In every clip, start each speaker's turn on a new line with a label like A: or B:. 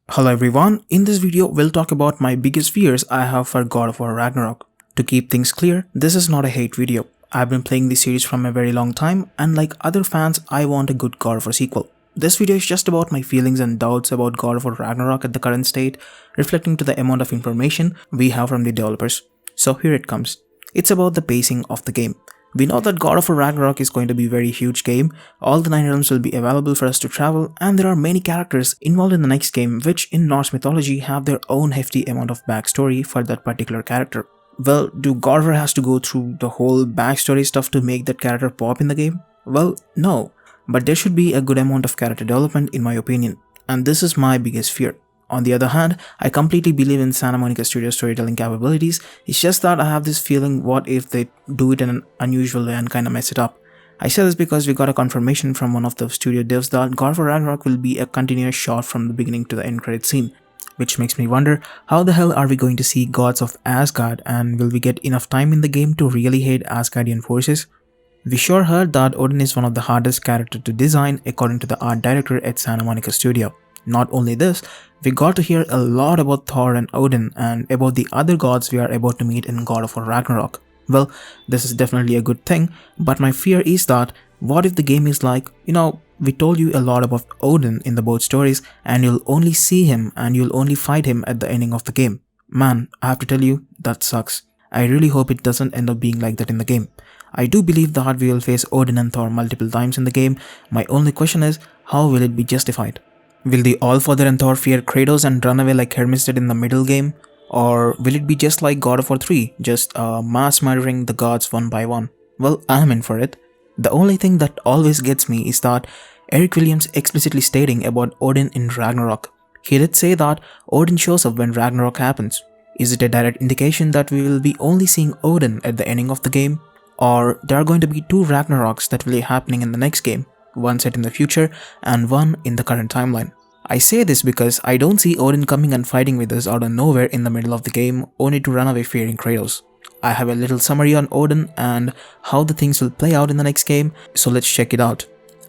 A: Hello everyone, in this video we'll talk about my biggest fears I have for God of War Ragnarok. To keep things clear, this is not a hate video. I've been playing this series from a very long time and like other fans, I want a good God of War sequel. This video is just about my feelings and doubts about God of War Ragnarok at the current state, reflecting to the amount of information we have from the developers. So here it comes. It's about the pacing of the game. We know that God of War Ragnarok is going to be a very huge game, all the 9 realms will be available for us to travel, and there are many characters involved in the next game which in Norse mythology have their own hefty amount of backstory for that particular character. Well, do God of War has to go through the whole backstory stuff to make that character pop in the game? Well, no, but there should be a good amount of character development in my opinion, and this is my biggest fear. On the other hand, I completely believe in Santa Monica Studios' storytelling capabilities, it's just that I have this feeling what if they do it in an unusual way and kinda mess it up. I say this because we got a confirmation from one of the studio devs that God of War Ragnarok will be a continuous shot from the beginning to the end credit scene, which makes me wonder how the hell are we going to see gods of Asgard, and will we get enough time in the game to really hate Asgardian forces? We sure heard that Odin is one of the hardest characters to design according to the art director at Santa Monica Studio. Not only this, we got to hear a lot about Thor and Odin and about the other gods we are about to meet in God of War Ragnarok. Well, this is definitely a good thing, but my fear is that what if the game is like, we told you a lot about Odin in the both stories and you'll only see him and you'll only fight him at the ending of the game. Man, I have to tell you, that sucks. I really hope it doesn't end up being like that in the game. I do believe that we will face Odin and Thor multiple times in the game. My only question is, how will it be justified? Will the All-Father and Thor fear Kratos and run away like Hermes did in the middle game? Or will it be just like God of War 3, just mass murdering the gods one by one? Well, I'm in for it. The only thing that always gets me is that Eric Williams explicitly stating about Odin in Ragnarok. He did say that Odin shows up when Ragnarok happens. Is it a direct indication that we will be only seeing Odin at the ending of the game? Or there are going to be 2 Ragnaroks that will be happening in the next game? One set in the future and one in the current timeline. I say this because I don't see Odin coming and fighting with us out of nowhere in the middle of the game only to run away fearing Kratos. I have a little summary on Odin and how the things will play out in the next game, so let's check it out.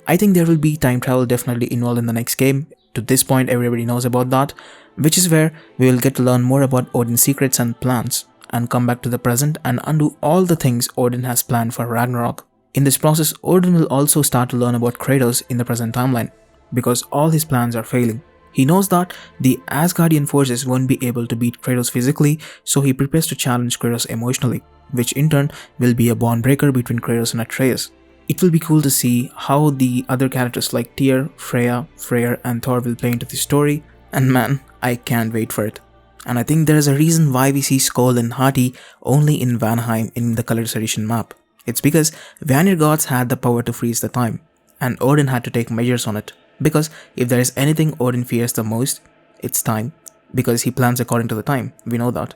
A: I think there will be time travel definitely involved in the next game. To this point everybody knows about that, which is where we will get to learn more about Odin's secrets and plans and come back to the present and undo all the things Odin has planned for Ragnarok. In this process, Odin will also start to learn about Kratos in the present timeline, because all his plans are failing. He knows that the Asgardian forces won't be able to beat Kratos physically, so he prepares to challenge Kratos emotionally, which in turn will be a bond breaker between Kratos and Atreus. It will be cool to see how the other characters like Tyr, Freya, Freyr and Thor will play into the story, and man, I can't wait for it. And I think there is a reason why we see Skoll and Hati only in Valheim in the Colors Edition map. It's because Vanir gods had the power to freeze the time, and Odin had to take measures on it. Because if there is anything Odin fears the most, it's time. Because he plans according to the time, we know that.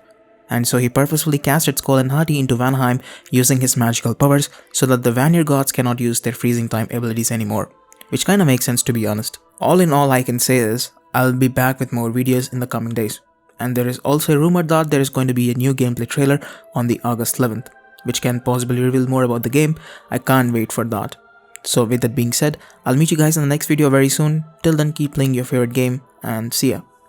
A: And so he purposefully casted Skoll and Hati into Valheim using his magical powers so that the Vanir gods cannot use their freezing time abilities anymore. Which kinda makes sense to be honest. All in all I can say is, I'll be back with more videos in the coming days. And there is also a rumor that there is going to be a new gameplay trailer on the August 11th. Which can possibly reveal more about the game. I can't wait for that. So with that being said, I'll meet you guys in the next video very soon. Till then, keep playing your favorite game and see ya.